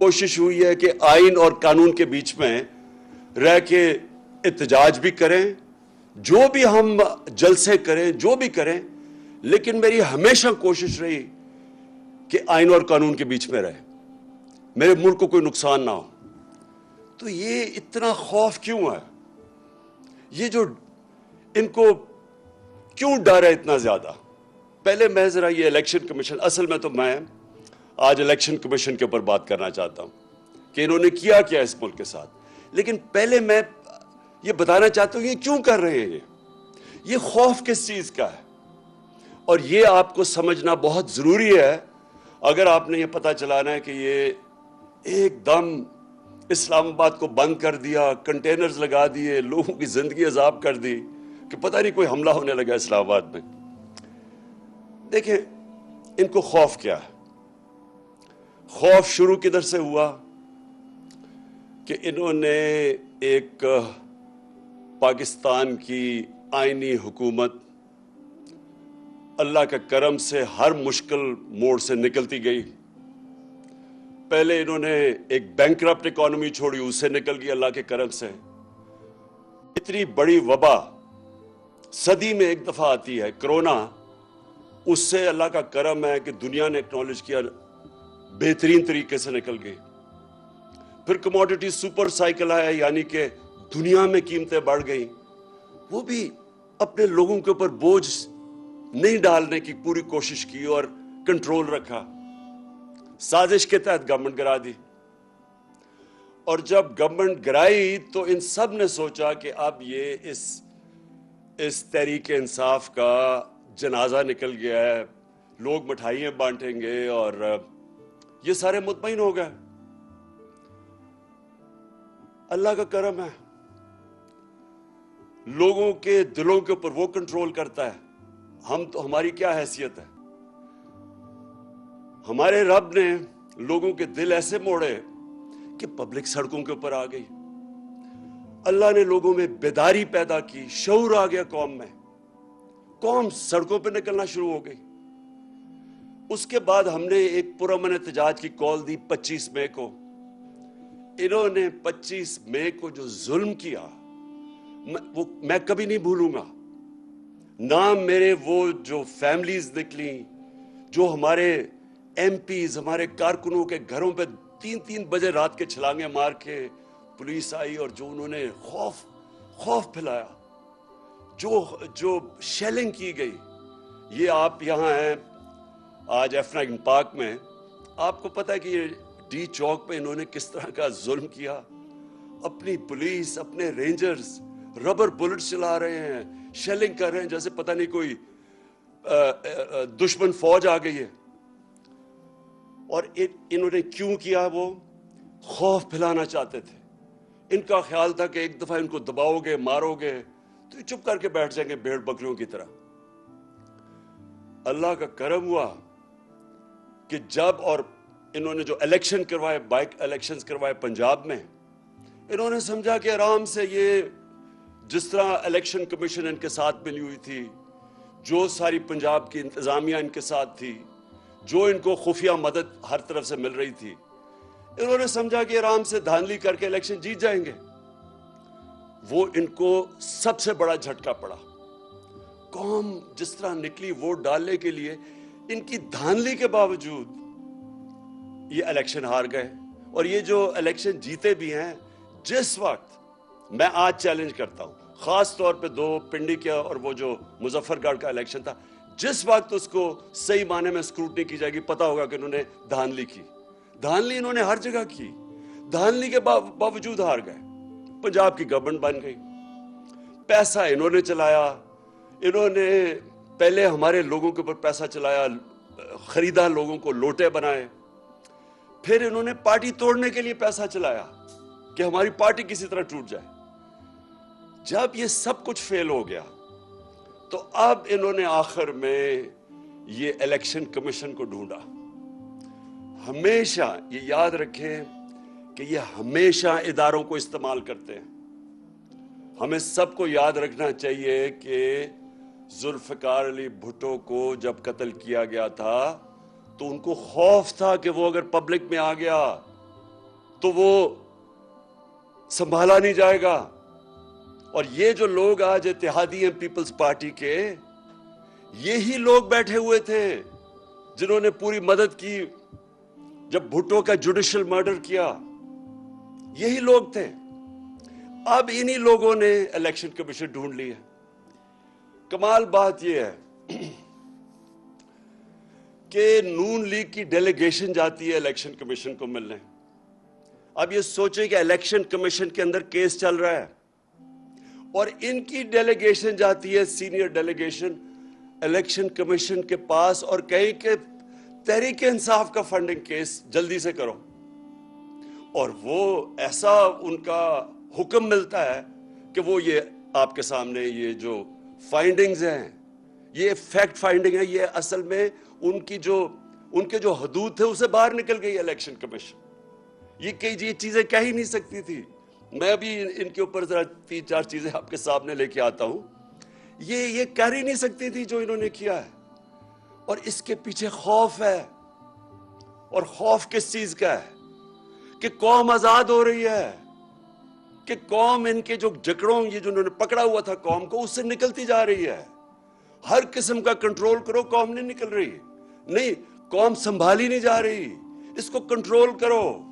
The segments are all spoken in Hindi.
कोशिश हुई है कि आइन और कानून के बीच में रह के एहतजाज भी करें, जो भी हम जलसे करें, जो भी करें, लेकिन मेरी हमेशा कोशिश रही कि आइन और कानून के बीच में रहे, मेरे मुल्क को कोई नुकसान ना हो। तो ये इतना खौफ क्यों है? ये जो इनको क्यों डर है इतना ज्यादा? पहले मैं जरा ये इलेक्शन कमीशन, असल में तो मैं आज इलेक्शन कमीशन के ऊपर बात करना चाहता हूं कि इन्होंने किया क्या इस मुल्क के साथ, लेकिन पहले मैं ये बताना चाहता हूं ये क्यों कर रहे हैं, ये खौफ किस चीज का है, और ये आपको समझना बहुत जरूरी है अगर आपने ये पता चलाना है कि ये एकदम इस्लामाबाद को बंद कर दिया, कंटेनर्स लगा दिए, लोगों की जिंदगी अजाब कर दी कि पता नहीं कोई हमला होने लगा इस्लामाबाद में। देखिए, इनको खौफ क्या है? खौफ शुरू किधर से हुआ कि इन्होंने एक पाकिस्तान की आईनी हुकूमत अल्लाह का करम से हर मुश्किल मोड़ से निकलती गई। पहले इन्होंने एक बैंकरप्ट इकोनॉमी छोड़ी, उससे निकल गई अल्लाह के करम से। इतनी बड़ी वबा सदी में एक दफा आती है, कोरोना, उससे अल्लाह का करम है कि दुनिया ने एक्नॉलेज किया, बेहतरीन तरीके से निकल गई। फिर कमोडिटी सुपर साइकिल आया, यानी कि दुनिया में कीमतें बढ़ गई, वो भी अपने लोगों के ऊपर बोझ नहीं डालने की पूरी कोशिश की और कंट्रोल रखा। साजिश के तहत गवर्नमेंट गिरा दी, और जब गवर्नमेंट गिराई तो इन सब ने सोचा कि अब ये इस तहरीक इंसाफ का जनाजा निकल गया है, लोग मिठाइयां बांटेंगे, और ये सारे मुतमईन हो गए। अल्लाह का करम है, लोगों के दिलों के ऊपर वो कंट्रोल करता है। हम तो, हमारी क्या हैसियत है? हमारे रब ने लोगों के दिल ऐसे मोड़े कि पब्लिक सड़कों के ऊपर आ गई। अल्लाह ने लोगों में बेदारी पैदा की, शऊर आ गया कौम में, कौम सड़कों पर निकलना शुरू हो गई। उसके बाद हमने एक पुरअमन एहतजाज की कॉल दी 25 मई को। इन्होंने 25 मई को जो जुल्म किया, वो मैं कभी नहीं भूलूंगा। नाम मेरे वो जो फैमिलीज निकली, जो हमारे एमपीज, हमारे कारकुनों के घरों पे 3-3 बजे रात के छलांगे मार के पुलिस आई, और जो उन्होंने खौफ फैलाया, जो शेलिंग की गई। ये आप यहां हैं आज F9 पार्क में, आपको पता है कि ये डी चौक पे इन्होंने किस तरह का जुल्म किया। अपनी पुलिस, अपने रेंजर्स रबर बुलेट्स चला रहे हैं, शेलिंग कर रहे हैं जैसे पता नहीं कोई दुश्मन फौज आ गई है। और इन्होंने क्यों किया? वो खौफ फैलाना चाहते थे। इनका ख्याल था कि एक दफा इनको दबाओगे, मारोगे तो ये चुप करके बैठ जाएंगे भेड़ बकरियों की तरह। अल्लाह का करम हुआ कि जब, और इन्होंने जो इलेक्शन करवाए, बाइक इलेक्शंस करवाए पंजाब में, इन्होंने समझा कि आराम से ये जिस तरह इलेक्शन कमीशन इनके साथ मिली हुई थी, जो सारी पंजाब की इंतजामिया इनके साथ थी, जो इनको खुफिया मदद हर तरफ से मिल रही थी, इन्होंने समझा कि आराम से धांधली करके इलेक्शन जीत जाएंगे। वो इनको सबसे बड़ा झटका पड़ा। कौम जिस तरह निकली वोट डालने के लिए, इनकी धांधली के बावजूद ये इलेक्शन हार गए। और ये जो इलेक्शन जीते भी हैं, जिस वक्त, मैं आज चैलेंज करता हूं, खास तौर पे 2 पिंडी का और वो जो मुजफ्फरगढ़ का इलेक्शन था, जिस वक्त उसको सही माने में स्क्रूटनी की जाएगी, पता होगा कि इन्होंने धांधली की। धांधली इन्होंने हर जगह की, धांधली के बावजूद हार गए। पंजाब की गवर्नमेंट बन गई, पैसा इन्होंने चलाया, इन्होंने पहले हमारे लोगों के ऊपर पैसा चलाया, खरीदा, लोगों को लोटे बनाए। फिर इन्होंने पार्टी तोड़ने के लिए पैसा चलाया कि हमारी पार्टी किसी तरह टूट जाए। जब ये सब कुछ फेल हो गया तो अब इन्होंने आखिर में ये इलेक्शन कमीशन को ढूंढा। हमेशा ये याद रखें कि ये हमेशा इदारों को इस्तेमाल करते हैं। हमें सबको याद रखना चाहिए कि जुल्फिकार अली भुट्टो को जब कत्ल किया गया था तो उनको खौफ था कि वो अगर पब्लिक में आ गया तो वो संभाला नहीं जाएगा। और ये जो लोग आज इत्तेहादी हैं पीपल्स पार्टी के, यही लोग बैठे हुए थे जिन्होंने पूरी मदद की जब भुट्टो का जुडिशियल मर्डर किया। यही लोग थे। अब इन्हीं लोगों ने इलेक्शन कमीशन ढूंढ ली है। कमाल बात यह है कि नून लीग की डेलीगेशन जाती है इलेक्शन कमीशन को मिलने। अब ये सोचे कि इलेक्शन कमीशन के अंदर केस चल रहा है और इनकी डेलीगेशन जाती है, सीनियर डेलीगेशन, इलेक्शन कमीशन के पास और कहीं के तहरीक इंसाफ का फंडिंग केस जल्दी से करो। और वो ऐसा उनका हुक्म मिलता है कि वो ये आपके सामने ये जो फाइंडिंग्स हैं, ये फैक्ट फाइंडिंग है, ये असल में उनके जो हदूद थे उसे बाहर निकल गई इलेक्शन कमीशन। ये चीजें कह ही नहीं सकती थी। मैं अभी इनके ऊपर जरा 3-4 चीजें आपके सामने लेके आता हूं। ये कर ही नहीं सकती थी जो इन्होंने किया है। और इसके पीछे खौफ है। और खौफ किस चीज का है? कि कौम आजाद हो रही है, कि कौम इनके जो जकड़ों, ये जो उन्होंने पकड़ा हुआ था कौम को, उससे निकलती जा रही है। हर किस्म का कंट्रोल करो, कौम नहीं निकल रही। नहीं, कौम संभाली नहीं जा रही। इसको कंट्रोल करो,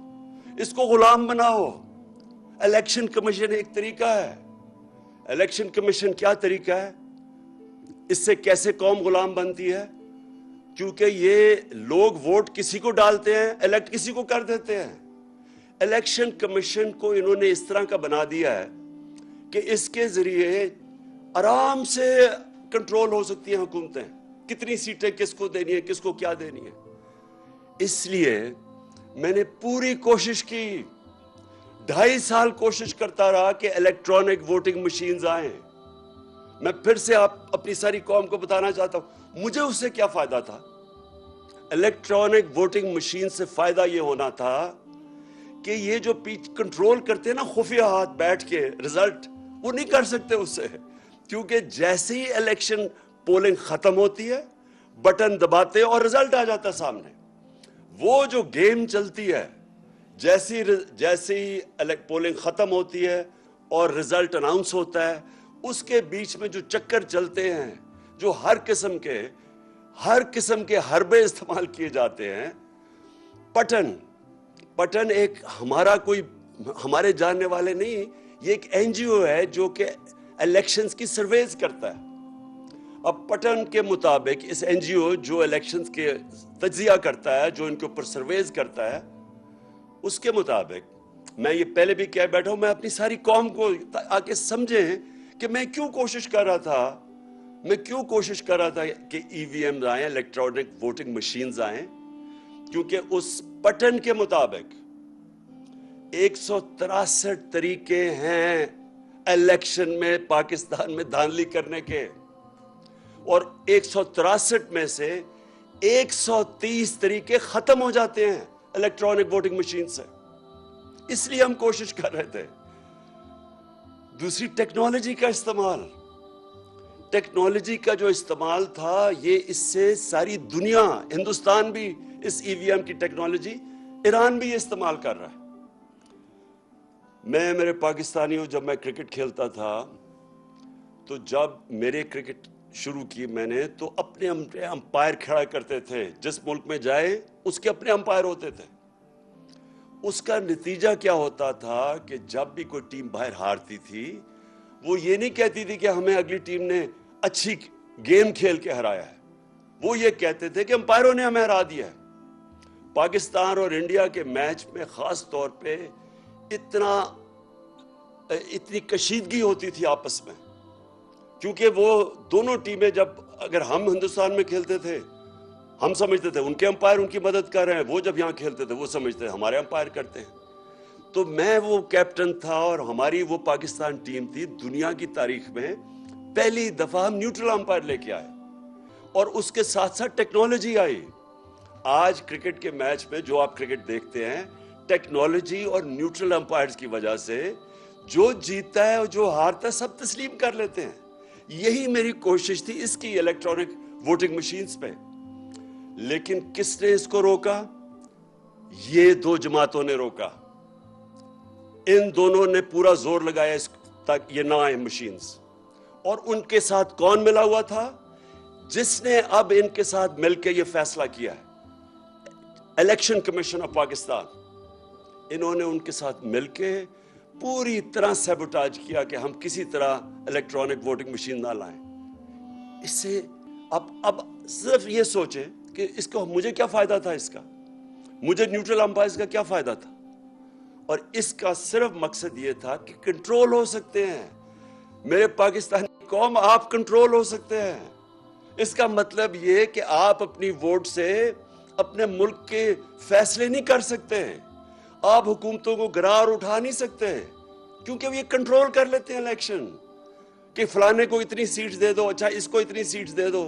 इसको गुलाम बनाओ। इलेक्शन कमीशन एक तरीका है। इलेक्शन कमीशन क्या तरीका है? इससे कैसे कौम गुलाम बनती है? क्योंकि ये लोग वोट किसी को डालते हैं, इलेक्ट किसी को कर देते हैं। इलेक्शन कमीशन को इन्होंने इस तरह का बना दिया है कि इसके जरिए आराम से कंट्रोल हो सकती हैं हुकूमतें, कितनी सीटें किसको देनी है, किसको क्या देनी है। इसलिए मैंने पूरी कोशिश की, 2.5 साल कोशिश करता रहा कि इलेक्ट्रॉनिक वोटिंग मशीन्स आए। मैं फिर से आप अपनी सारी कौम को बताना चाहता हूं, मुझे उससे क्या फायदा था। इलेक्ट्रॉनिक वोटिंग मशीन से फायदा यह होना था कि ये जो कंट्रोल करते हैं ना खुफिया हाथ बैठ के रिजल्ट, वो नहीं कर सकते उससे। क्योंकि जैसे ही इलेक्शन पोलिंग खत्म होती है, बटन दबाते और रिजल्ट आ जाता है सामने। वो जो गेम चलती है, जैसे ही पोलिंग खत्म होती है और रिजल्ट अनाउंस होता है, उसके बीच में जो चक्कर चलते हैं, जो हर किस्म के हरबे इस्तेमाल किए जाते हैं। पटन एक हमारे जानने वाले नहीं, ये एक एनजीओ है जो कि इलेक्शंस की सर्वेज करता है। अब पटन के मुताबिक इस एनजीओ जो इलेक्शंस के तज्जिया करता है, जो इनके ऊपर सर्वेज करता है, उसके मुताबिक, मैं ये पहले भी कह बैठा हूं, मैं अपनी सारी कौम को आके समझें कि मैं क्यों कोशिश कर रहा था कि ईवीएम आए, इलेक्ट्रॉनिक वोटिंग मशीन्स आए। क्योंकि उस पटन के मुताबिक 163 तरीके हैं इलेक्शन में पाकिस्तान में धांधली करने के, और 163 में से 130 तरीके खत्म हो जाते हैं इलेक्ट्रॉनिक वोटिंग मशीन से। इसलिए हम कोशिश कर रहे थे। दूसरी, टेक्नोलॉजी का जो इस्तेमाल था, ये इससे सारी दुनिया, हिंदुस्तान भी इस ईवीएम की टेक्नोलॉजी, ईरान भी ये इस्तेमाल कर रहा है। मेरे पाकिस्तानियों, जब मैं क्रिकेट खेलता था, तो जब मेरे क्रिकेट शुरू की मैंने, तो अपने अंपायर खड़ा करते थे। जिस मुल्क में जाए उसके अपने अंपायर होते थे। उसका नतीजा क्या होता था कि जब भी कोई टीम बाहर हारती थी, वो ये नहीं कहती थी कि हमें अगली टीम ने अच्छी गेम खेल के हराया है, वो ये कहते थे कि अंपायरों ने हमें हरा दिया है। पाकिस्तान और इंडिया के मैच में खास तौर पे इतनी कशीदगी होती थी आपस में, क्योंकि वो दोनों टीमें, जब अगर हम हिंदुस्तान में खेलते थे, हम समझते थे उनके अंपायर उनकी मदद कर रहे हैं, वो जब यहां खेलते थे वो समझते थे हमारे अंपायर करते हैं। तो मैं वो कैप्टन था और हमारी वो पाकिस्तान टीम थी, दुनिया की तारीख में पहली दफा हम न्यूट्रल अंपायर लेके आए, और उसके साथ साथ टेक्नोलॉजी आई। आज क्रिकेट के मैच में जो आप क्रिकेट देखते हैं, टेक्नोलॉजी और न्यूट्रल अंपायर्स की वजह से जो जीतता है और जो हारता है सब तस्लीम कर लेते हैं। यही मेरी कोशिश थी इसकी इलेक्ट्रॉनिक वोटिंग मशीन्स पे। लेकिन किसने इसको रोका? ये दो जमातों ने रोका। इन दोनों ने पूरा जोर लगाया इस तक ये ना आए मशीन्स। और उनके साथ कौन मिला हुआ था? जिसने अब इनके साथ मिलकर ये फैसला किया है, इलेक्शन कमीशन ऑफ पाकिस्तान। इन्होंने उनके साथ मिलकर पूरी तरह सैबोटाज किया कि हम किसी तरह इलेक्ट्रॉनिक वोटिंग मशीन ना लाएं। इससे अब सिर्फ ये सोचें कि इसको मुझे क्या फायदा था, इसका मुझे न्यूट्रल अंपायर्स का क्या फायदा था? और इसका सिर्फ मकसद ये था कि कंट्रोल हो सकते हैं मेरे पाकिस्तानी कौम, आप कंट्रोल हो सकते हैं। इसका मतलब ये कि आप अपनी वोट से अपने मुल्क के फैसले नहीं कर सकते हैं, आप हुकूमतों को गिरार उठा नहीं सकते, क्योंकि ये कंट्रोल कर लेते हैं इलेक्शन कि फलाने को इतनी सीट्स दे दो, अच्छा इसको इतनी सीट्स दे दो।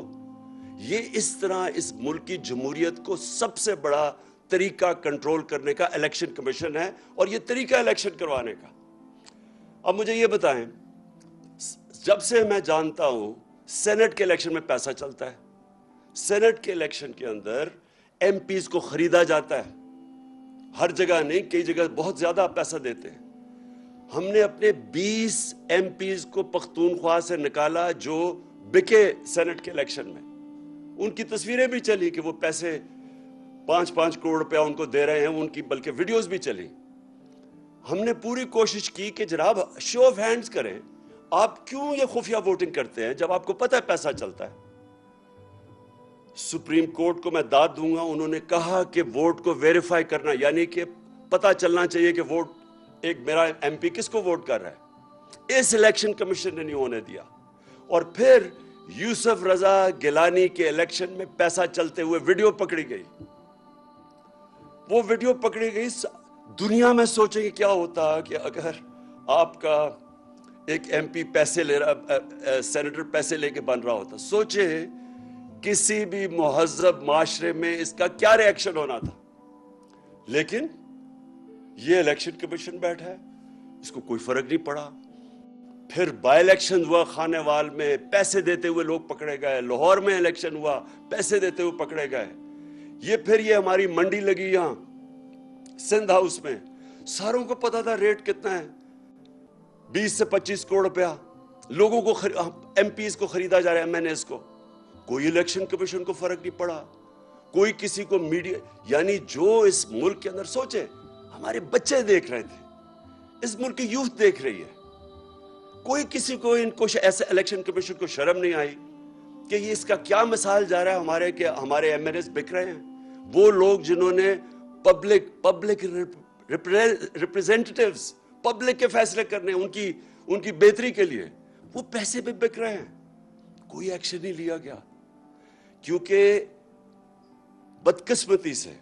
ये इस तरह इस मुल्क की जमहूरियत को सबसे बड़ा तरीका कंट्रोल करने का इलेक्शन कमीशन है, और ये तरीका इलेक्शन करवाने का। अब मुझे ये बताएं, जब से मैं जानता हूं सेनेट के इलेक्शन में पैसा चलता है, सेनेट के इलेक्शन के अंदर एमपीज को खरीदा जाता है, हर जगह नहीं, कई जगह बहुत ज्यादा पैसा देते हैं। हमने अपने 20 एमपीज को पख्तूनख्वा से निकाला जो बिके सेनेट के इलेक्शन में। उनकी तस्वीरें भी चली कि वो पैसे 5-5 करोड़ रुपया उनको दे रहे हैं, उनकी बल्कि वीडियोस भी चली। हमने पूरी कोशिश की कि जनाब शो ऑफ हैंड्स करें, आप क्यों ये खुफिया वोटिंग करते हैं जब आपको पता है पैसा चलता है। सुप्रीम कोर्ट को मैं दाद दूंगा, उन्होंने कहा कि वोट को वेरीफाई करना, यानी कि पता चलना चाहिए कि वोट एक मेरा एमपी किसको वोट कर रहा है, इस इलेक्शन कमीशन ने नहीं होने दिया। और फिर यूसुफ रजा गिलानी के इलेक्शन में पैसा चलते हुए वीडियो पकड़ी गई, वो वीडियो पकड़ी गई। दुनिया में सोचेंगे क्या होता कि अगर आपका एक एमपी पैसे ले रहा, सेनेटर पैसे लेके बन रहा होता। सोचे किसी भी मुहज्जब माशरे में इसका क्या रिएक्शन होना था। लेकिन ये इलेक्शन कमीशन बैठा है, इसको कोई फर्क नहीं पड़ा। फिर बाय इलेक्शन हुआ खानेवाल में, पैसे देते हुए लोग पकड़े गए। लाहौर में इलेक्शन हुआ, पैसे देते हुए पकड़े गए। ये हमारी मंडी लगी यहां सिंध हाउस में, सारों को पता था रेट कितना है, 20 से 25 करोड़ रुपया लोगों को एमपीज को खरीदा जा रहा है, एमएनएस को। कोई इलेक्शन कमीशन को फर्क नहीं पड़ा, कोई किसी को मीडिया, यानी जो इस मुल्क के अंदर, सोचे हमारे बच्चे देख रहे थे, इस मुल्क की यूथ देख रही है, कोई किसी को इनको ऐसे इलेक्शन कमीशन को शर्म नहीं आई कि ये इसका क्या मिसाल जा रहा है हमारे एमएनएस बिक रहे हैं। वो लोग जिन्होंने पब्लिक रिप्रेजेंटेटिव्स, पब्लिक के फैसले करने, उनकी बेहतरी के लिए, वो पैसे पे बिक रहे हैं, कोई एक्शन नहीं लिया गया। क्योंकि बदकिस्मती से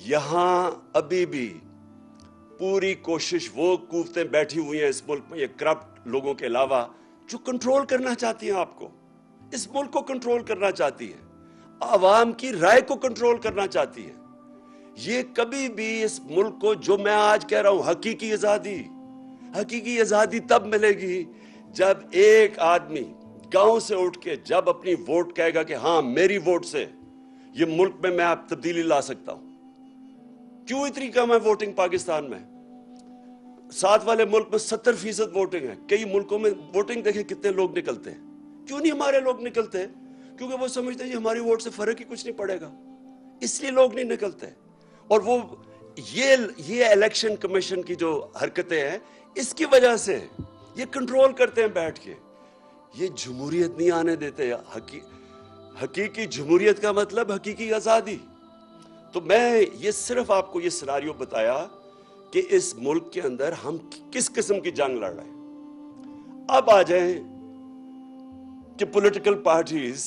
यहां अभी भी पूरी कोशिश, वो कुव्वतें बैठी हुई हैं इस मुल्क में, ये करप्ट लोगों के अलावा, जो कंट्रोल करना चाहती हैं आपको, इस मुल्क को कंट्रोल करना चाहती है, आवाम की राय को कंट्रोल करना चाहती है। ये कभी भी इस मुल्क को, जो मैं आज कह रहा हूं, हकीकी आजादी तब मिलेगी जब एक आदमी गांव से उठ के जब अपनी वोट कहेगा कि हां मेरी वोट से ये मुल्क में मैं आप तब्दीली ला सकता हूं। क्यों इतनी कम है वोटिंग पाकिस्तान में? साथ वाले मुल्क में 70% वोटिंग है, कई मुल्कों में वोटिंग देखे कितने लोग निकलते हैं। क्यों नहीं हमारे लोग निकलते? क्योंकि वो समझते हैं हमारी वोट से फर्क ही कुछ नहीं पड़ेगा, इसलिए लोग नहीं निकलते। और वो ये इलेक्शन कमीशन की जो हरकतें हैं, इसकी वजह से ये कंट्रोल करते हैं बैठ के, ये जमहूरियत नहीं आने देते। हकीकी जमहूरियत का मतलब हकीकी आजादी। तो मैं ये सिर्फ आपको ये सिनारियो बताया कि इस मुल्क के अंदर हम किस किस्म की जंग लड़ रहे हैं। अब आ जाए कि पॉलिटिकल पार्टीज,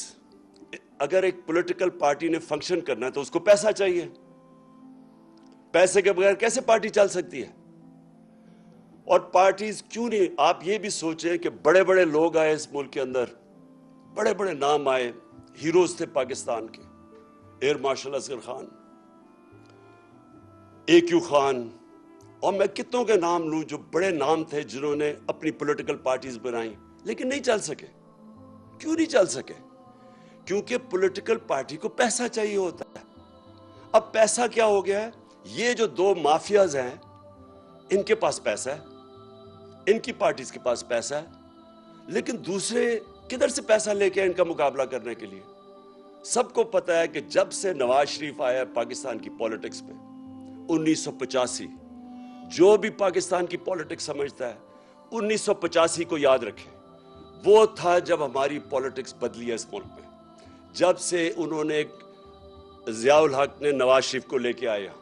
अगर एक पॉलिटिकल पार्टी ने फंक्शन करना है तो उसको पैसा चाहिए, पैसे के बगैर कैसे पार्टी चल सकती है? और पार्टीज क्यों नहीं, आप ये भी सोचें कि बड़े बड़े लोग आए इस मुल्क के अंदर, बड़े बड़े नाम आए, हीरोज थे पाकिस्तान के, air marshal Asghar Khan, AQ Khan, और मैं कितनों के नाम लूं जो बड़े नाम थे जिन्होंने अपनी पॉलिटिकल पार्टीज बनाई, लेकिन नहीं चल सके। क्यों नहीं चल सके? क्योंकि पॉलिटिकल पार्टी को पैसा चाहिए होता है। अब पैसा क्या हो गया है? ये जो दो माफियाज हैं, इनके पास पैसा है, इनकी पार्टीज के पास पैसा है, लेकिन दूसरे किधर से पैसा लेके इनका मुकाबला करने के लिए? सबको पता है कि जब से नवाज शरीफ आया पाकिस्तान की पॉलिटिक्स में 1985, जो भी पाकिस्तान की पॉलिटिक्स समझता है 1985 को याद रखे। वो था जब हमारी पॉलिटिक्स बदली है इस मुल्क में, जब से उन्होंने ज़ियाउल हक ने नवाज शरीफ को लेके आया।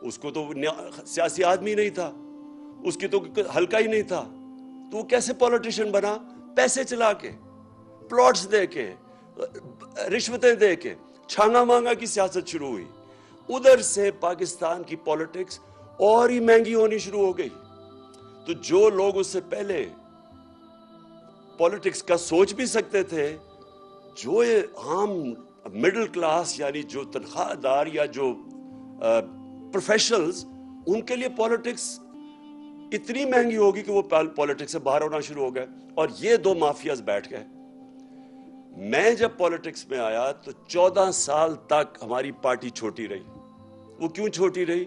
उसको तो सियासी आदमी नहीं था, उसकी तो हल्का ही नहीं था, तो वो कैसे पॉलिटिशियन बना? पैसे चला के, प्लॉट्स दे के, रिश्वतें दे के, छांगा मांगा की सियासत शुरू हुई। उधर से पाकिस्तान की पॉलिटिक्स और ही महंगी होनी शुरू हो गई। तो जो लोग उससे पहले पॉलिटिक्स का सोच भी सकते थे, जो ये आम मिडिल क्लास यानी जो तनख्वाहदार या जो प्रोफेशनल्स, उनके लिए पॉलिटिक्स इतनी महंगी होगी कि वो पॉलिटिक्स से बाहर होना शुरू हो गए। और ये दो माफियाज बैठ गए। मैं जब पॉलिटिक्स में आया तो 14 साल तक हमारी पार्टी छोटी रही। वो क्यों छोटी रही?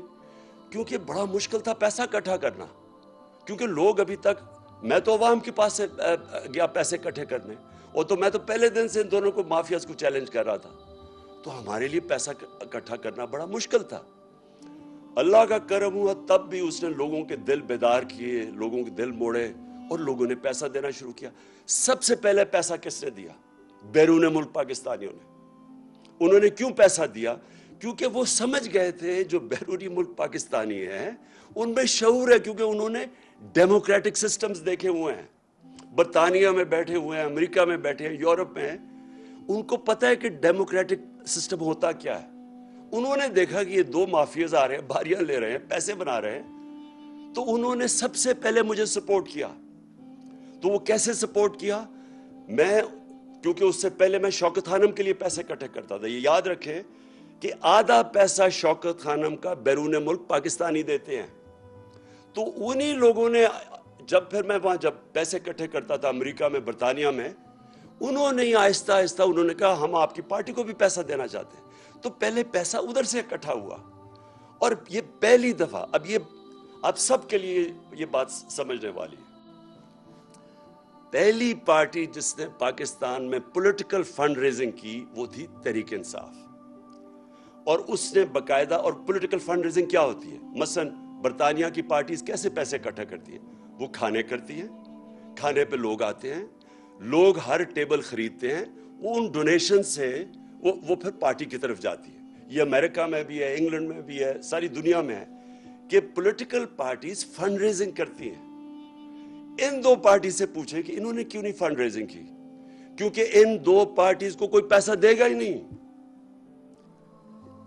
क्योंकि बड़ा मुश्किल था पैसा इकट्ठा करना, क्योंकि लोग अभी तक, मैं तो अवाम के पास से गया पैसे इकट्ठे करने, और तो मैं तो पहले दिन से इन दोनों को माफियाज को चैलेंज कर रहा था। तो हमारे लिए पैसा इकट्ठा करना बड़ा मुश्किल था। अल्लाह का करम हुआ, तब भी उसने लोगों के दिल बेदार किए, लोगों के दिल मोड़े और लोगों ने पैसा देना शुरू किया। सबसे पहले पैसा किसने दिया? बैरून मुल्क पाकिस्तानियों ने। उन्होंने क्यों पैसा दिया? क्योंकि वो समझ गए थे जो बैरूनी मुल्क पाकिस्तानी हैं उनमें शऊर है, क्योंकि उन्होंने डेमोक्रेटिक सिस्टम्स देखे हुए हैं। बरतानिया में बैठे हुए हैं, अमेरिका में बैठे हैं, यूरोप में हैं। उनको पता है कि डेमोक्रेटिक सिस्टम होता क्या है। उन्होंने देखा कि ये दो माफियाज आ रहे हैं, बारियां ले रहे हैं, पैसे बना रहे हैं, तो उन्होंने सबसे पहले मुझे सपोर्ट किया। तो वो कैसे सपोर्ट किया? क्योंकि उससे पहले मैं शौकत खानम के लिए पैसे इकट्ठे करता था। ये याद रखें कि आधा पैसा शौकत खानम का बैरून मुल्क पाकिस्तानी देते हैं। तो उन्हीं लोगों ने, फिर मैं वहां जब पैसे इकट्ठे करता था अमेरिका में, बरतानिया में, उन्होंने ही आहिस्ता आहिस्ता उन्होंने कहा हम आपकी पार्टी को भी पैसा देना चाहते हैं। तो पहले पैसा उधर से इकट्ठा हुआ, और ये पहली दफा, अब ये आप सबके लिए ये बात समझने वाली है, पहली पार्टी जिसने पाकिस्तान में पॉलिटिकल फंड रेजिंग की वो थी तहरीक इंसाफ। और उसने बकायदा, और पॉलिटिकल फंड रेजिंग क्या होती है? मसलन बरतानिया की पार्टीज कैसे पैसे इकट्ठा करती है? वो खाने करती हैं, खाने पे लोग आते हैं, लोग हर टेबल खरीदते हैं, वो उन डोनेशन से वो फिर पार्टी की तरफ जाती है। ये अमेरिका में भी है, इंग्लैंड में भी है, सारी दुनिया में है कि पॉलिटिकल पार्टीज फंड रेजिंग करती हैं। इन दो पार्टी से पूछे कि इन्होंने क्यों नहीं फंड रेजिंग की? क्योंकि इन दो पार्टीज को कोई पैसा देगा ही नहीं।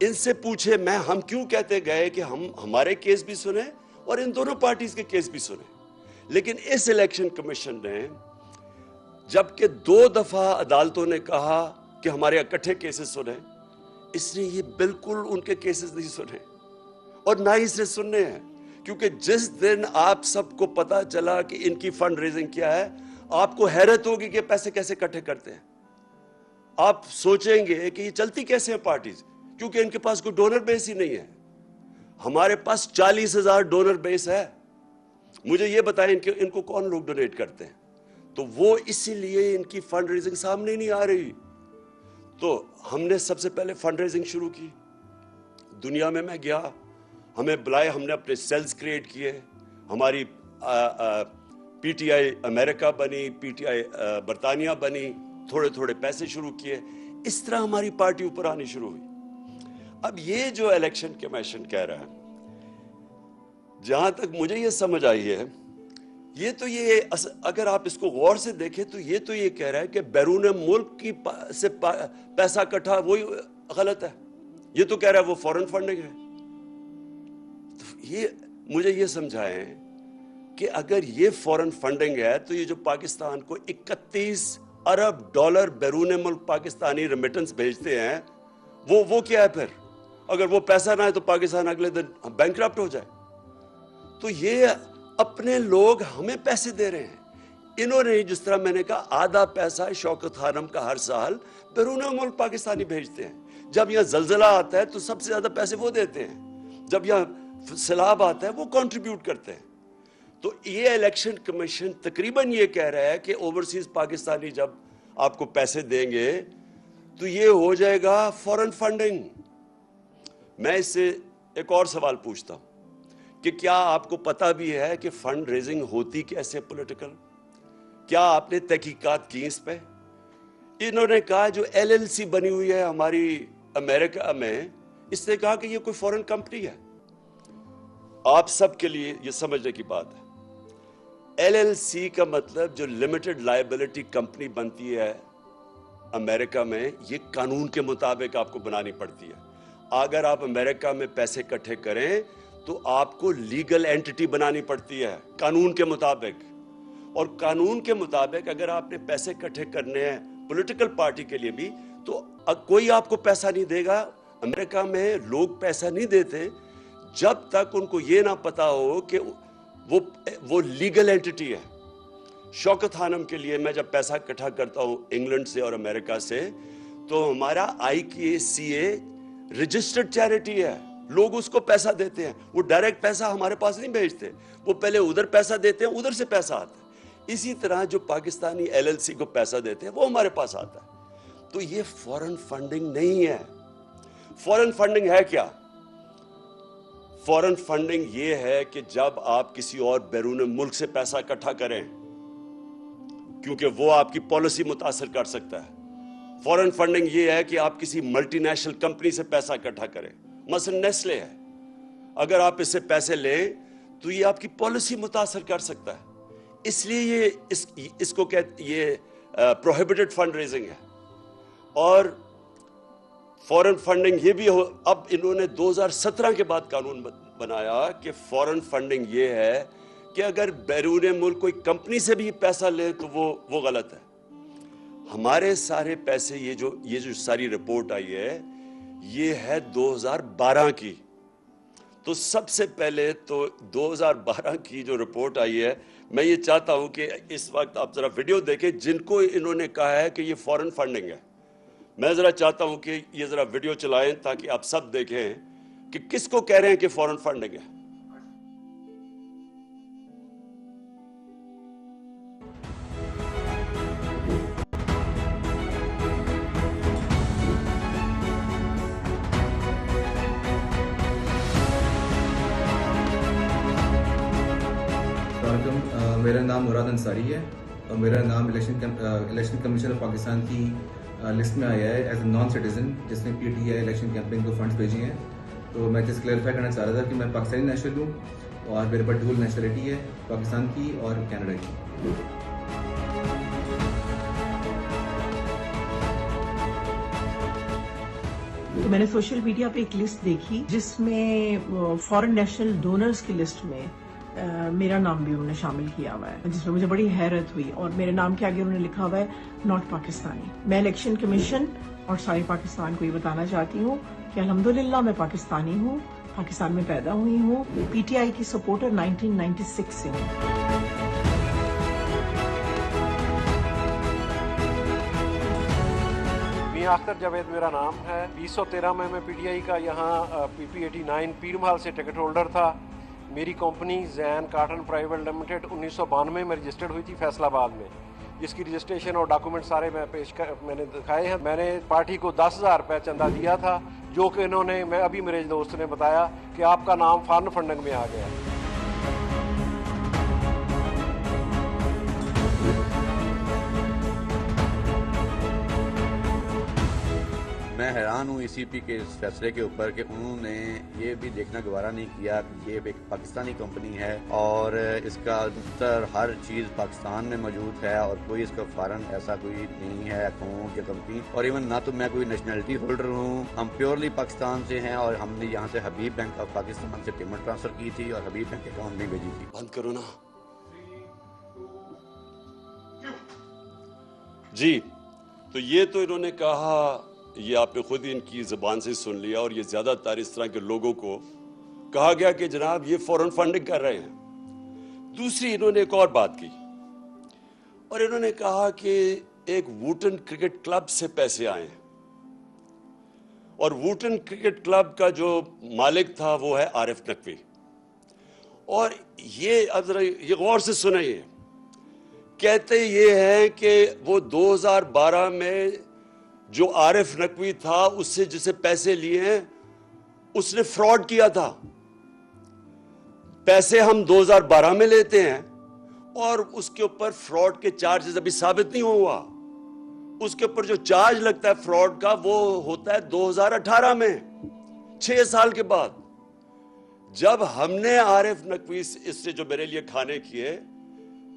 इनसे पूछे हम क्यों कहते गए कि हम हमारे केस भी सुने और इन दोनों पार्टीज के केस भी सुने। लेकिन इस इलेक्शन कमीशन ने, जबकि 2 दफा अदालतों ने कहा कि हमारे इकट्ठे केसेस सुने, इसने ये बिल्कुल उनके केसेस नहीं सुने और ना ही इसने सुनने हैं। क्योंकि जिस दिन आप सबको पता चला कि इनकी फंड रेजिंग क्या है, आपको हैरत होगी कि पैसे कैसे इकट्ठे करते हैं। आप सोचेंगे कि ये चलती कैसे है पार्टीज, क्योंकि इनके पास कोई डोनर बेस ही नहीं है। हमारे पास 40,000 डोनर बेस है। मुझे ये बताएं इनको कौन लोग डोनेट करते हैं? तो वो इसीलिए इनकी फंड रेजिंग सामने नहीं आ रही। तो हमने सबसे पहले फंड रेजिंग शुरू की। दुनिया में मैं गया, हमें बुलाए, हमने अपने सेल्स क्रिएट किए। हमारी पीटीआई अमेरिका बनी, पीटीआई बरतानिया बनी, थोड़े थोड़े पैसे शुरू किए। इस तरह हमारी पार्टी ऊपर आनी शुरू हुई। अब ये जो इलेक्शन कमीशन कह रहा है, जहां तक मुझे ये समझ आई है, ये अगर आप इसको गौर से देखें तो ये कह रहा है कि बैरून मुल्क की से पैसा इकट्ठा, वही गलत है। ये तो कह रहा है वो फॉरेन फंडिंग है। तो मुझे ये समझाएं कि अगर ये फॉरेन फंडिंग है तो ये जो पाकिस्तान को 31 अरब डॉलर बैरून मुल्क पाकिस्तानी रेमिटेंस भेजते हैं, वो क्या है फिर? अगर वो पैसा ना है तो पाकिस्तान अगले दिन बैंकरप्ट हो जाए। तो ये अपने लोग हमें पैसे दे रहे हैं। इन्होंने, जिस तरह मैंने कहा, आधा पैसा शौकत खानम का हर साल बैरून मुल्क पाकिस्तानी भेजते हैं। जब यहाँ जलजला आता है तो सबसे ज्यादा पैसे वो देते हैं। जब यहाँ सैलाब आता है वो कंट्रीब्यूट करते हैं। तो ये इलेक्शन कमीशन तकरीबन ये कह रहा है कि ओवरसीज पाकिस्तानी जब आपको पैसे देंगे तो ये हो जाएगा फॉरेन फंडिंग। मैं इससे एक और सवाल पूछता हूं कि क्या आपको पता भी है कि फंड रेजिंग होती कैसे पॉलिटिकल? क्या आपने तहकीकात की इस पे? इन्होंने कहा जो एलएलसी बनी हुई है हमारी अमेरिका में, इसने कहा कि ये कोई फॉरेन कंपनी है। आप सबके लिए ये समझने की बात है, एलएलसी का मतलब जो लिमिटेड लायबिलिटी कंपनी बनती है अमेरिका में, ये कानून के मुताबिक आपको बनानी पड़ती है। अगर आप अमेरिका में पैसे इकट्ठे करें तो आपको लीगल एंटिटी बनानी पड़ती है कानून के मुताबिक, और कानून के मुताबिक अगर आपने पैसे इकट्ठे करने हैं पॉलिटिकल पार्टी के लिए भी, तो कोई आपको पैसा नहीं देगा। अमेरिका में लोग पैसा नहीं देते जब तक उनको ये ना पता हो कि वो लीगल एंटिटी है। शौकत खानम के लिए मैं जब पैसा इकट्ठा करता हूं इंग्लैंड से और अमेरिका से, तो हमारा IKCA रजिस्टर्ड चैरिटी है, लोग उसको पैसा देते हैं। वो डायरेक्ट पैसा हमारे पास नहीं भेजते, वो पहले उधर पैसा देते हैं, उधर से पैसा आता है। इसी तरह जो पाकिस्तानी LLC को पैसा देते हैं वो हमारे पास आता है। तो ये फॉरेन फंडिंग नहीं है। फॉरेन फंडिंग है क्या? फॉरेन फंडिंग ये है कि जब आप किसी और बैरून मुल्क से पैसा इकट्ठा करें, क्योंकि वो आपकी पॉलिसी मुतासर कर सकता है। फॉरेन फंडिंग ये है कि आप किसी मल्टीनेशनल कंपनी से पैसा इकट्ठा करें, मसलन नेस्ले है, अगर आप इससे पैसे लें तो ये आपकी पॉलिसी मुतासर कर सकता है। इसलिए ये इसको कहते ये प्रोहिबिटेड फंड रेजिंग है। और फॉरेन फंडिंग ये भी हो, अब इन्होंने 2017 के बाद कानून बनाया कि फॉरेन फंडिंग ये है कि अगर बैरून मुल्क कोई कंपनी से भी पैसा ले तो वो गलत है। हमारे सारे पैसे, ये जो सारी रिपोर्ट आई है ये है 2012 की। तो सबसे पहले तो 2012 की जो रिपोर्ट आई है, मैं ये चाहता हूं कि इस वक्त आप जरा वीडियो देखें जिनको इन्होंने कहा है कि ये फॉरेन फंडिंग है। मैं जरा चाहता हूं कि ये जरा वीडियो चलाएं ताकि आप सब देखें कि किसको कह रहे हैं कि फॉरेन फंडिंग है। मेरा नाम मुराद अंसारी है और मेरा नाम इलेक्शन कमीशन ऑफ पाकिस्तान की लिस्ट में आया है एज ए नॉन सिटीजन जिसने PTI इलेक्शन कैंपेन को फंड्स भेजे हैं। तो मैं जस्ट क्लैरिफाई करना चाह रहा था कि मैं पाकिस्तानी नेशनल हूँ और मेरे पास डुअल नेशनलिटी है, पाकिस्तान की और कनाडा की। तो मैंने सोशल मीडिया पे एक लिस्ट देखी जिसमें फॉरेन नेशनल डोनर्स की लिस्ट में मेरा नाम भी उन्होंने शामिल किया हुआ है, जिसमें मुझे बड़ी हैरत हुई। और मेरे नाम के आगे उन्होंने लिखा हुआ है नॉट पाकिस्तानी। मैं इलेक्शन कमीशन और सारे पाकिस्तान को ये बताना चाहती हूँ कि अल्हम्दुलिल्लाह मैं पाकिस्तानी हूँ, पाकिस्तान में पैदा हुई हूँ, PTI की सपोर्टर 1996 से हूँ। मियां अख्तर जावेद मेरा नाम है। 2013 में मैं PTI का यहाँ PP89 पीरमहल से टिकट होल्डर था। मेरी company Jain cotton private limited 1992 में रजिस्टर्ड हुई थी फैसलाबाद में, जिसकी रजिस्ट्रेशन और डॉक्यूमेंट सारे मैंने दिखाए हैं। मैंने पार्टी को 10,000 रुपये चंदा दिया था, जो कि इन्होंने, मैं अभी मेरे दोस्त ने बताया कि आपका नाम फॉरेन फंडिंग में आ गया। मैं हैरान हूँ ECP के इस फैसले के ऊपर कि उन्होंने ये भी देखना गवारा नहीं किया कि ये एक पाकिस्तानी कंपनी है और इसका अधिकतर हर चीज़ पाकिस्तान में मौजूद है और कोई इसका फॉरेन ऐसा कोई नहीं है अकाउंट या कंपनी। और इवन ना तो मैं कोई नेशनलिटी होल्डर हूँ, हम प्योरली पाकिस्तान से हैं और हमने यहाँ से हबीब बैंक ऑफ पाकिस्तान से पेमेंट ट्रांसफर की थी और हबीब बैंक अकाउंट में भेजी थी। बंद करो ना जी। तो ये तो इन्होंने कहा, ये आपने खुद ही इनकी ज़बान से सुन लिया, और ये ज़्यादातर इस तरह के लोगों को कहा गया कि जनाब ये फॉरेन फंडिंग कर रहे हैं। दूसरी इन्होंने एक और बात की और इन्होंने कहा कि एक वुटन क्रिकेट क्लब से पैसे आए हैं और वुटन क्रिकेट क्लब का जो मालिक था वो है आरिफ नकवी। और ये अब जरा ये गौर से सुनिए, कहते ये हैं कि वो 2012 में जो आरिफ नकवी था उससे जिसे पैसे लिए हैं उसने फ्रॉड किया था। पैसे हम 2012 में लेते हैं और उसके ऊपर फ्रॉड के चार्जेस अभी साबित नहीं हुआ। उसके ऊपर जो चार्ज लगता है फ्रॉड का वो होता है 2018 में, 6 साल के बाद। जब हमने आरिफ नकवी इससे जो मेरे लिए खाने किए,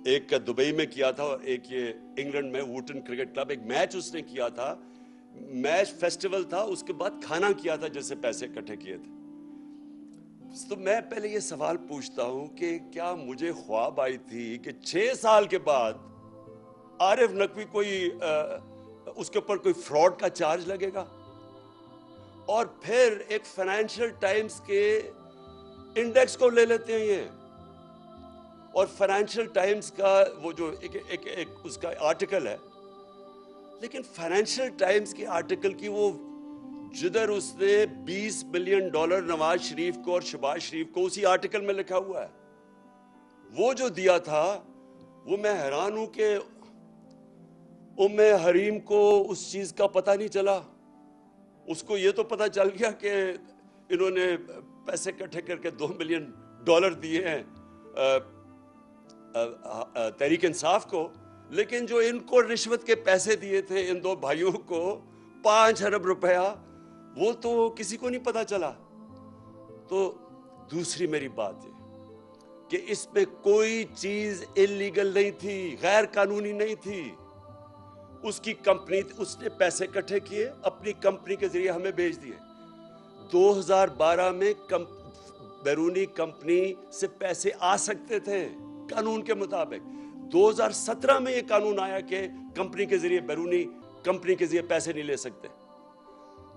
एक का दुबई में किया था और एक ये इंग्लैंड में वुटन क्रिकेट क्लब, एक मैच उसने किया था, मैच फेस्टिवल था, उसके बाद खाना किया था जिससे पैसे इकट्ठे किए थे। तो मैं पहले ये सवाल पूछता हूं कि क्या मुझे ख्वाब आई थी कि 6 साल के बाद आरिफ नकवी उसके ऊपर कोई फ्रॉड का चार्ज लगेगा? और फिर एक फाइनेंशियल टाइम्स के इंडेक्स को ले लेते हैं ये, और फाइनेंशियल टाइम्स का वो जो एक उसका आर्टिकल है, लेकिन फाइनेंशियल टाइम्स के आर्टिकल की वो जिधर उसने $20 बिलियन नवाज शरीफ को और शहबाज शरीफ को उसी आर्टिकल में लिखा हुआ है, वो जो दिया था, वो मैं हैरान हूं कि उम्मे हरीम को उस चीज का पता नहीं चला। उसको ये तो पता चल गया कि इन्होंने पैसे इकट्ठे करके $2 बिलियन दिए हैं तहरीक इंसाफ को, लेकिन जो इनको रिश्वत के पैसे दिए थे इन दो भाइयों को 5 अरब रुपया, वो तो किसी को नहीं पता चला। तो दूसरी मेरी बात है कि इसमें कोई चीज इलीगल नहीं थी, गैर कानूनी नहीं थी। उसकी कंपनी, उसने पैसे इकट्ठे किए, अपनी कंपनी के जरिए हमें भेज दिए। 2012 में बैरूनी कंपनी से पैसे आ सकते थे कानून के मुताबिक। 2017 में यह कानून आया कि कंपनी के जरिए, बैरूनी कंपनी के जरिए पैसे नहीं ले सकते।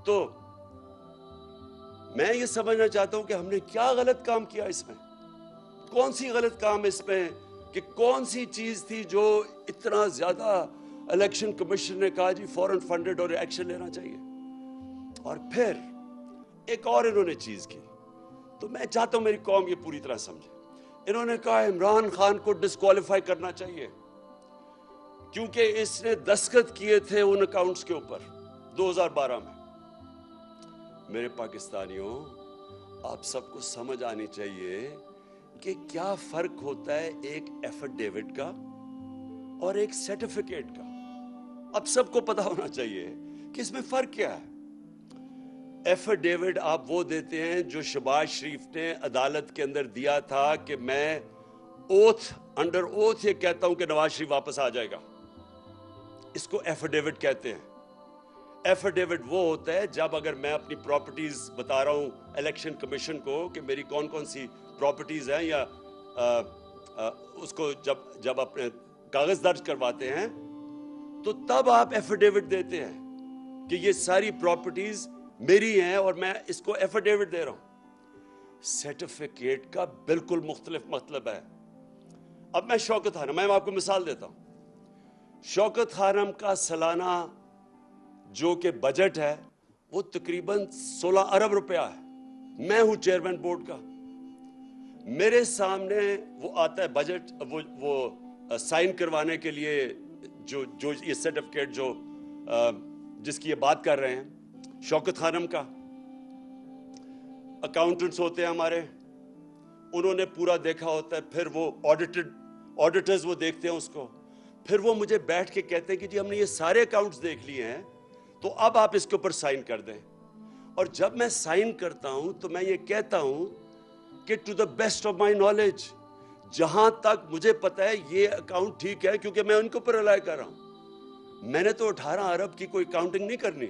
तो मैं ये समझना चाहता हूं कि हमने क्या गलत काम किया इसमें, कौन सी गलत काम इसमें, कि कौन सी चीज थी जो इतना ज्यादा इलेक्शन कमीशन ने कहा जी फॉरेन फंडेड और एक्शन लेना चाहिए। और फिर एक और इन्होंने चीज की, तो मैं चाहता हूं मेरी कौम ये पूरी तरह समझे। इन्होंने कहा इमरान खान को डिस्क्वालीफाई करना चाहिए क्योंकि इसने दस्तखत किए थे उन अकाउंट्स के ऊपर 2012 में। मेरे पाकिस्तानियों, आप सबको समझ आनी चाहिए कि क्या फर्क होता है एक एफिडेविट का और एक सर्टिफिकेट का। अब सबको पता होना चाहिए कि इसमें फर्क क्या है। एफिडेविट आप वो देते हैं जो शहबाज शरीफ ने अदालत के अंदर दिया था कि मैं अंडर ओथ ये कहता हूं कि नवाज शरीफ वापस आ जाएगा, इसको एफिडेविट कहते हैं। एफिडेविट वो होता है जब अगर मैं अपनी प्रॉपर्टीज बता रहा हूं इलेक्शन कमीशन को कि मेरी कौन कौन सी प्रॉपर्टीज हैं, या उसको जब अपने कागज दर्ज करवाते हैं तो तब आप एफिडेविट देते हैं कि ये सारी प्रॉपर्टीज मेरी हैं और मैं इसको एफिडेविट दे रहा हूं। सर्टिफिकेट का बिल्कुल मुख्तलिफ मतलब है। अब मैं शौकत खानम, मैं आपको मिसाल देता हूं। शौकत खानम का सालाना जो कि बजट है वो तकरीबन 16 अरब रुपया है। मैं हूं चेयरमैन बोर्ड का, मेरे सामने वो आता है बजट, वो साइन करवाने के लिए जो ये सर्टिफिकेट जिसकी ये बात कर रहे हैं, शौकत खानम का। अकाउंटेंट्स होते हैं हमारे, उन्होंने पूरा देखा होता है, फिर वो ऑडिटर्स वो देखते हैं उसको, फिर वो मुझे बैठ के कहते हैं कि जी हमने ये सारे अकाउंट्स देख लिए हैं, तो अब आप इसके ऊपर साइन कर दें। और जब मैं साइन करता हूं तो मैं ये कहता हूं कि to the best of my knowledge, जहां तक मुझे पता है ये अकाउंट ठीक है, क्योंकि मैं उनके ऊपर रिलाय कर रहा हूं। मैंने तो 18 अरब की कोई काउंटिंग नहीं करनी,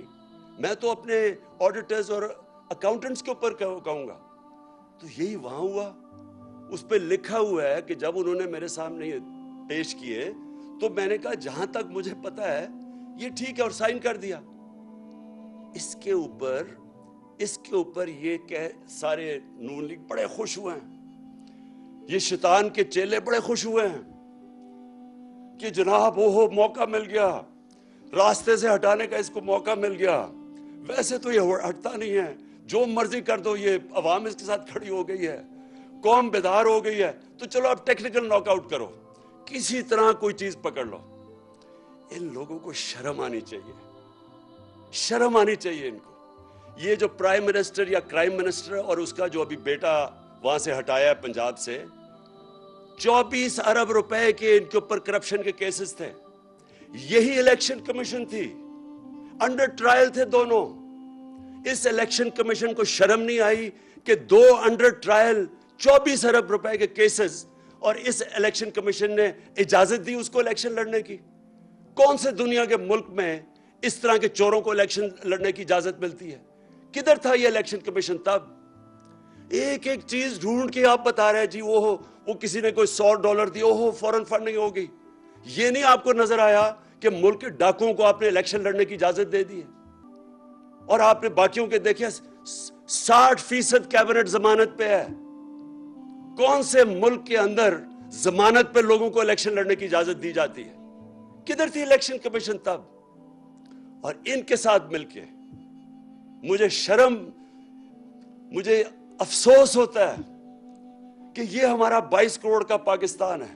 मैं तो अपने ऑडिटर्स और अकाउंटेंट्स के ऊपर कहूंगा। तो यही वहां हुआ, उस पर लिखा हुआ है कि जब उन्होंने मेरे सामने ये पेश किए तो मैंने कहा जहां तक मुझे पता है ये ठीक है और साइन कर दिया। इसके ऊपर ये कह सारे नून लीग बड़े खुश हुए हैं, ये शैतान के चेले बड़े खुश हुए हैं कि जनाब ओहो मौका मिल गया, रास्ते से हटाने का इसको मौका मिल गया। वैसे तो ये हटता नहीं है, जो मर्जी कर दो, ये अवाम इसके साथ खड़ी हो गई है। कौम बेदार हो गई है तो चलो अब टेक्निकल नॉकआउट करो, किसी तरह कोई चीज पकड़ लो। इन लोगों को शर्म आनी चाहिए, शर्म आनी चाहिए इनको। ये जो प्राइम मिनिस्टर या क्राइम मिनिस्टर और उसका जो अभी बेटा वहां से हटाया है पंजाब से, 24 अरब रुपए के इनके ऊपर करप्शन के केसेस थे। यही इलेक्शन कमीशन थी, अंडर ट्रायल थे दोनों। इस इलेक्शन कमीशन को शर्म नहीं आई कि 2 अंडर ट्रायल 24 अरब रुपए के केसेस, और इस इलेक्शन कमीशन ने इजाजत दी उसको इलेक्शन लड़ने की। कौन से दुनिया के मुल्क में इस तरह के चोरों को इलेक्शन लड़ने की इजाजत मिलती है? किधर था ये इलेक्शन कमीशन तब? एक एक चीज ढूंढ के आप बता रहे हैं जी वो किसी ने कोई $100 दिया, ओहो फॉरेन फंडिंग होगी। ये नहीं आपको नजर आया कि मुल्क के डाकुओं को आपने इलेक्शन लड़ने की इजाजत दे दी है? और आपने बाकियों के देखे 60% कैबिनेट जमानत पे है। कौन से मुल्क के अंदर जमानत पे लोगों को इलेक्शन लड़ने की इजाजत दी जाती है? किधर थी इलेक्शन कमीशन तब? और इनके साथ मिलके मुझे अफसोस होता है कि ये हमारा 22 करोड़ का पाकिस्तान है,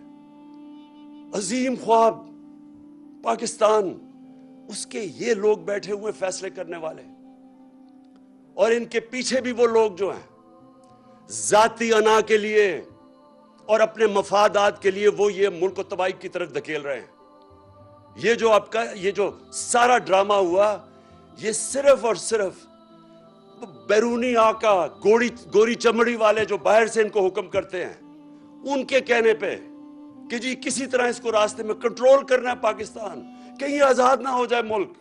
अजीम ख्वाब पाकिस्तान, उसके ये लोग बैठे हुए फैसले करने वाले, और इनके पीछे भी वो लोग जो हैं जाती अना के लिए और अपने मफादात के लिए वो ये मुल्क को तबाही की तरफ धकेल रहे हैं। ये जो सारा ड्रामा हुआ, ये सिर्फ और सिर्फ बैरूनी आका, गोरी चमड़ी वाले जो बाहर से इनको हुक्म करते हैं, उनके कहने पे कि जी किसी तरह इसको रास्ते में कंट्रोल करना है पाकिस्तान, कहीं आजाद ना हो जाए मुल्क,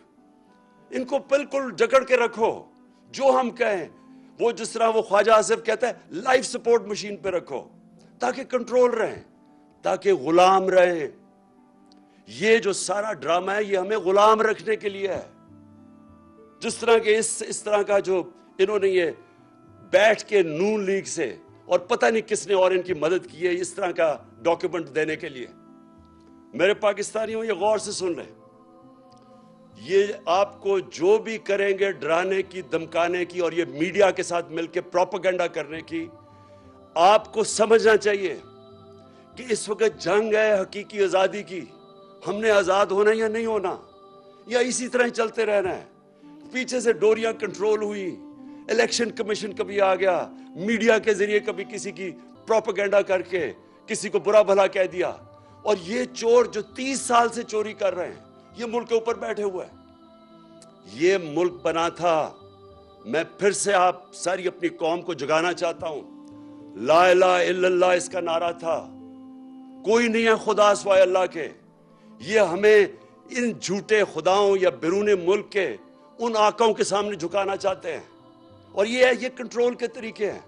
इनको बिल्कुल जकड़ के रखो, जो हम कहें वो, जिस तरह वो ख्वाजा आसिफ कहता है, लाइफ सपोर्ट मशीन पे रखो ताकि कंट्रोल रहें, ताकि गुलाम रहें। ये जो सारा ड्रामा है ये हमें गुलाम रखने के लिए है। जिस तरह के इस तरह का जो इन्होंने ये बैठ के नून लीग से और पता नहीं किसने और इनकी मदद की है इस तरह का डॉक्यूमेंट देने के लिए। मेरे पाकिस्तानियों, ये गौर से सुन लें, ये आपको जो भी करेंगे डराने की, धमकाने की और ये मीडिया के साथ मिलकर प्रोपेगेंडा करने की, आपको समझना चाहिए कि इस वक्त जंग है हकीकी आजादी की। हमने आजाद होना या नहीं होना, या इसी तरह ही चलते रहना है? पीछे से डोरियां कंट्रोल हुई, इलेक्शन कमीशन कभी आ गया, मीडिया के जरिए कभी किसी की प्रोपेगेंडा करके किसी को बुरा भला कह दिया, और ये चोर जो 30 साल से चोरी कर रहे हैं ये मुल्क के ऊपर बैठे हुए हैं। ये मुल्क बना था, मैं फिर से आप सारी अपनी कौम को जगाना चाहता हूं, ला इलाहा इल्लल्लाह इसका नारा था, कोई नहीं है खुदा सिवाय अल्लाह के। ये हमें इन झूठे खुदाओं या बैरून मुल्क के उन आकाओं के सामने झुकाना चाहते हैं, और ये कंट्रोल के तरीके हैं।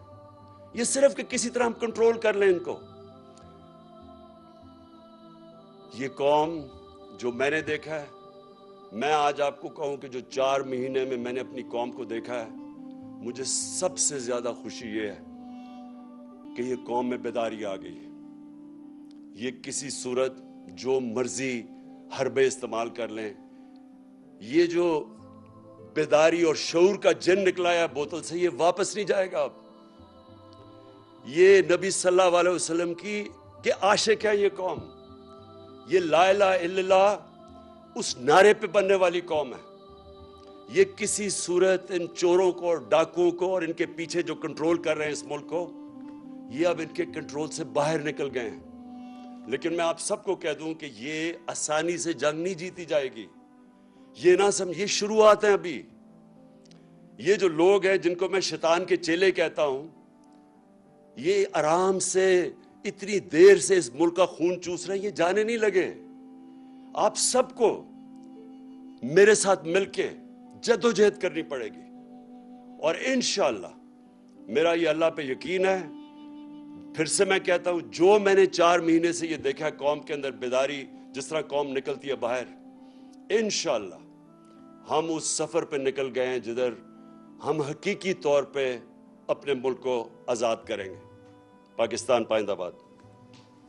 ये सिर्फ कि किसी तरह हम कंट्रोल कर लें इनको। ये कौम जो मैंने देखा है, मैं आज आपको कहूं कि जो 4 महीने में मैंने अपनी कौम को देखा है, मुझे सबसे ज्यादा खुशी ये है कि ये कौम में बेदारी आ गई है। ये किसी सूरत जो मर्जी हरबे इस्तेमाल कर लें, ये जो बेदारी और शऊर का जिन निकला है बोतल से, ये वापस नहीं जाएगा। अब ये नबी सल्लल्लाहु अलैहि वसल्लम की आशिक है ये कौम। ये ला इलाहा इल्लल्लाह उस नारे पे बनने वाली कौम है। ये किसी सूरत इन चोरों को और डाकुओं को और इनके पीछे जो कंट्रोल कर रहे हैं इस मुल्क को, ये अब इनके कंट्रोल से बाहर निकल गए हैं। लेकिन मैं आप सबको कह दूं कि ये आसानी से जंग नहीं जीती जाएगी। ये ना समझिए, शुरुआत है अभी। ये जो लोग हैं जिनको मैं शैतान के चेले कहता हूं, ये आराम से इतनी देर से इस मुल्क का खून चूस रहे हैं, ये जाने नहीं लगे। आप सबको मेरे साथ मिलके जद्दोजहद करनी पड़ेगी, और इंशाअल्लाह मेरा ये अल्लाह पे यकीन है। फिर से मैं कहता हूं, जो मैंने 4 महीने से ये देखा है कौम के अंदर बेदारी, जिस तरह कौम निकलती है बाहर, इंशाअल्लाह हम उस सफर पे निकल गए हैं जिधर हम हकीकी तौर पे अपने मुल्क को आजाद करेंगे। पाकिस्तान पाइंदाबाद।